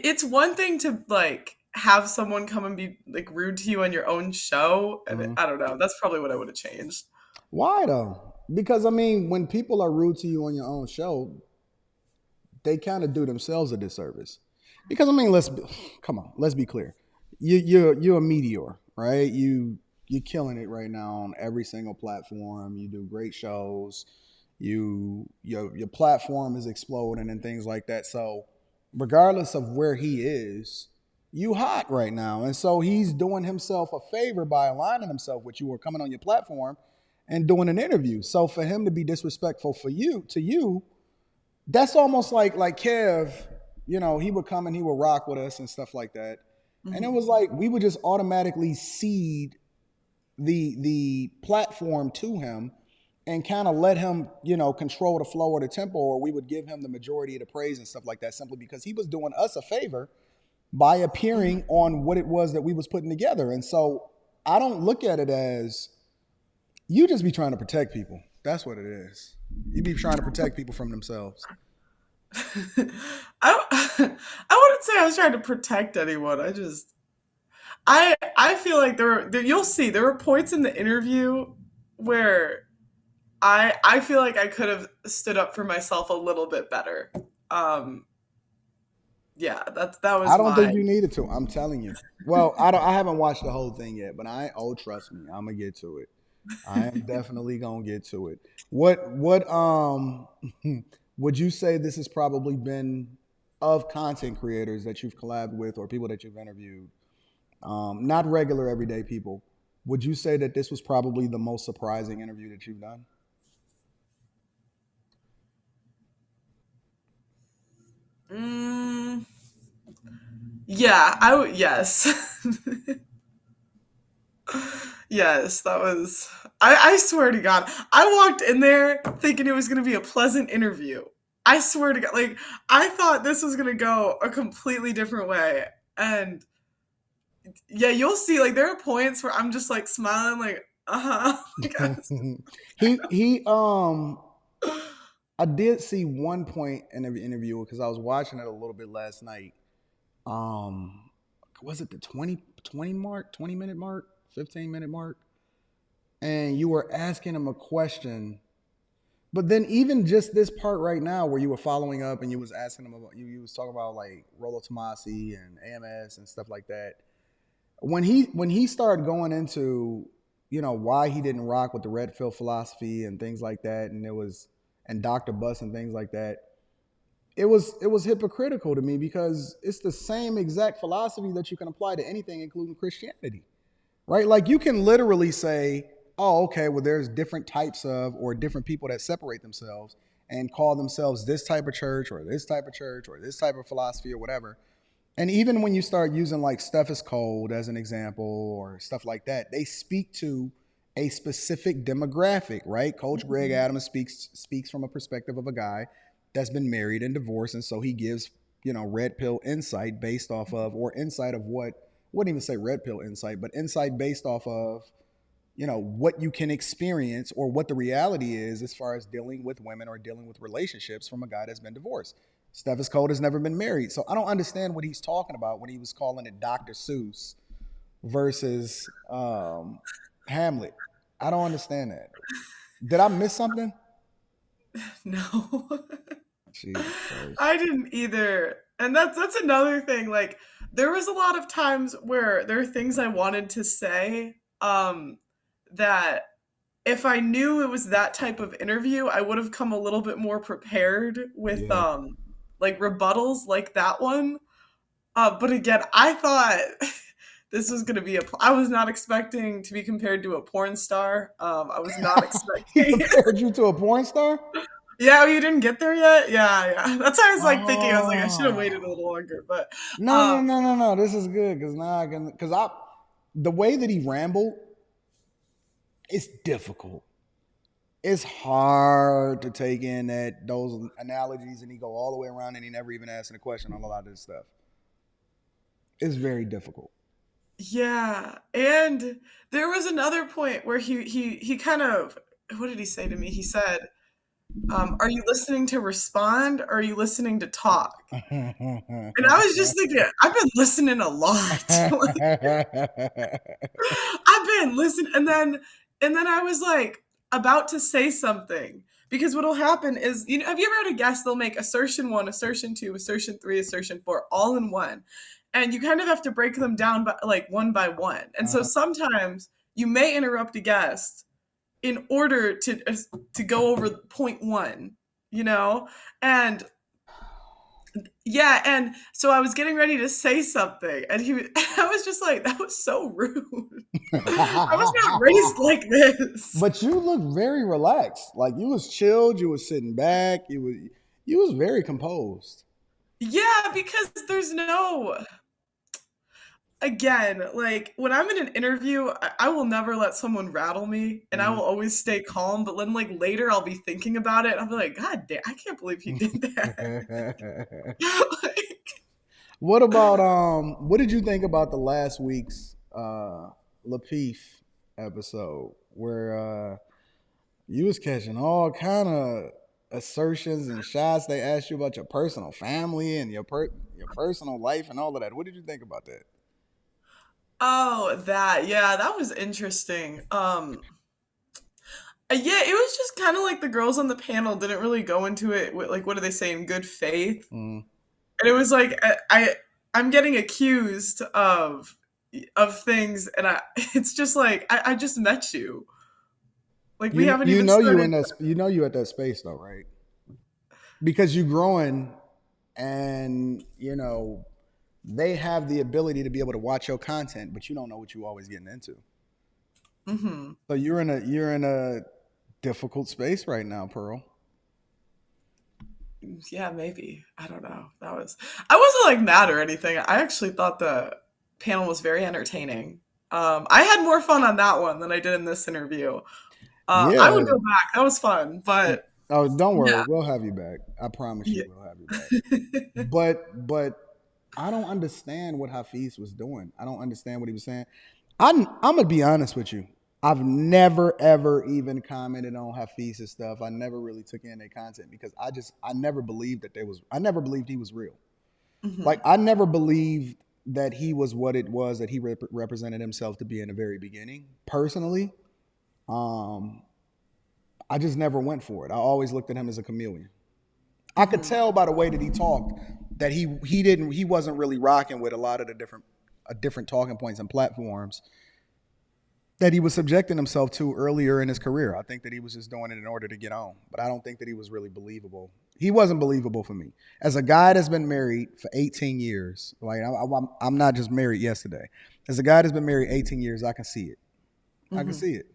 it's one thing to like have someone come and be like rude to you on your own show, and Mhm. I don't know. That's probably what I would have changed. Why though? Because I mean, when people are rude to you on your own show, they kind of do themselves a disservice. Because I mean, come on, let's be clear. You're a meteor, right? You're killing it right now on every single platform. You do great shows. Your platform is exploding and things like that. So regardless of where he is, you hot right now. And so he's doing himself a favor by aligning himself with you or coming on your platform and doing an interview. So for him to be disrespectful for you to you, that's almost like Kev, he would come and he would rock with us and stuff like that. And it Mhm. was like we would just automatically cede the platform to him and kind of let him, control the flow or the tempo, or we would give him the majority of the praise and stuff like that simply because he was doing us a favor by Mhm. appearing on what it was that we was putting together. And so I don't look at it as you just be trying to protect people. That's what it is. You be trying to protect people from themselves. I wouldn't say I was trying to protect anyone. I feel like you'll see there were points in the interview where I feel like I could have stood up for myself a little bit better. Um yeah, that I was don't think my you needed to. I'm telling you. Well, I haven't watched the whole thing yet, but trust me, I'm gonna get to it. I am definitely gonna get to it. What would you say this has probably been of content creators that you've collabed with or people that you've interviewed, not regular everyday people? Would you say that this was probably the most surprising interview that you've done? mm, yeah, I would yes. Yes, that was I swear to God. I walked in there thinking it was gonna be a pleasant interview. I swear to God, like I thought this was gonna go a completely different way. And yeah, you'll see like there are points where I'm just like smiling like, uh-huh. Like, he I did see one point in the interview because I was watching it a little bit last night. Um, was it the 20 mark, 20-minute mark, 15-minute mark? And you were asking him a question. But then even just this part right now where you were following up and you was asking him about you was talking about like Rolo Tomasi and AMS and stuff like that. When he started going into, why he didn't rock with the red pill philosophy and things like that, and Dr. Bus and things like that, it was hypocritical to me because it's the same exact philosophy that you can apply to anything, including Christianity, right? Like you can literally say, "Oh, okay, well, there's different types of or different people that separate themselves and call themselves this type of church or this type of church or this type of philosophy or whatever." And even when you start using like Steph is cold as an example or stuff like that, they speak to a specific demographic, right? Coach Greg mhm. Adams speaks from a perspective of a guy that's been married and divorced, and so he gives red pill insight based off of or insight of what wouldn't even say red pill insight, but insight based off of what you can experience or what the reality is as far as dealing with women or dealing with relationships from a guy that's been divorced. Steph Cole has never been married, so I don't understand what he's talking about when he was calling it Dr. Seuss versus Hamlet. I don't understand that. Did I miss something? No. Jesus Christ. I didn't either. And that's another thing. Like there was a lot of times where there are things I wanted to say that if I knew it was that type of interview, I would have come a little bit more prepared with Yeah. like rebuttals like that one. But again, I thought this was going to be I was not expecting to be compared to a porn star. I was not He expecting. compared you to a porn star? Yeah, oh, you didn't get there yet? Yeah, yeah. That's why I was like thinking, I was like, I should have waited a Oh. little longer. But No, no, um no, no, no. This is good because now I can because I the way that he rambled, it's difficult. It's hard to take in that those analogies and he go all the way around and he never even asking a question on a lot of this stuff. It's very difficult. yeah. And there was another point where he kind of what did he say to me? He said, Are you listening to respond or are you listening to talk? And I was just thinking, I've been listening a lot. Like, I've been listening, and then I was like about to say something because what'll happen is, have you ever had a guest? They'll make assertion one, assertion two, assertion three, assertion four, all in one, and you kind of have to break them down by like one by one. And so Uh-huh. sometimes you may interrupt a guest in order to go over point one, you know, and yeah, and so I was getting ready to say something, and I was just like, "That was so rude. I was not raised like this." But you look very relaxed. Like you was chilled. You was sitting back. You was very composed. Yeah, because there's no again, like when I'm in an interview, I will never let someone rattle me, and I Mhm. will always stay calm. But then, like later, I'll be thinking about it. I'll be like, "God damn, I can't believe he did that." Like, What about what did you think about the last week's Lapeef episode where you was catching all kind of assertions and shots? They asked you about your personal family and your personal life and all of that. What did you think about that? oh, yeah, that was interesting. Yeah, it was just kind of like the girls on the panel didn't really go into it with like what do they say in good faith, Mm. and it was like I'm getting accused of things, and it's just like I just met you, like we haven't You even know you started. in that you know you at that space though, right? Because you growing and they have the ability to be able to watch your content, but you don't know what you always getting into. Hmm. So you're in a difficult space right now, Pearl. Yeah, maybe I don't know. I wasn't like mad or anything. I actually thought the panel was very entertaining. I had more fun on that one than I did in this interview. I Yeah. would go back. That was fun, but Oh, don't yeah. worry, we'll have you back. I promise you, Yeah. we'll have you back. But I don't understand what Hafeez was doing. I don't understand what he was saying. I'm gonna be honest with you. I've never ever even commented on Hafeez's stuff. I never really took in their content because I never believed that there was. I never believed he was real. Like Hmm. I never believed that he was what it was that he represented himself to be in the very beginning. Personally, um, I just never went for it. I always looked at him as a chameleon. I could Hmm. tell by the way that he talked that he wasn't really rocking with a lot of the different talking points and platforms that he was subjecting himself to earlier in his career. I think that he was just doing it in order to get on, but I don't think that he was really believable. He wasn't believable for me. As a guy that's been married for 18 years, like I'm not just married yesterday. As a guy that's been married 18 years, I can see it. I can Hmm. see it.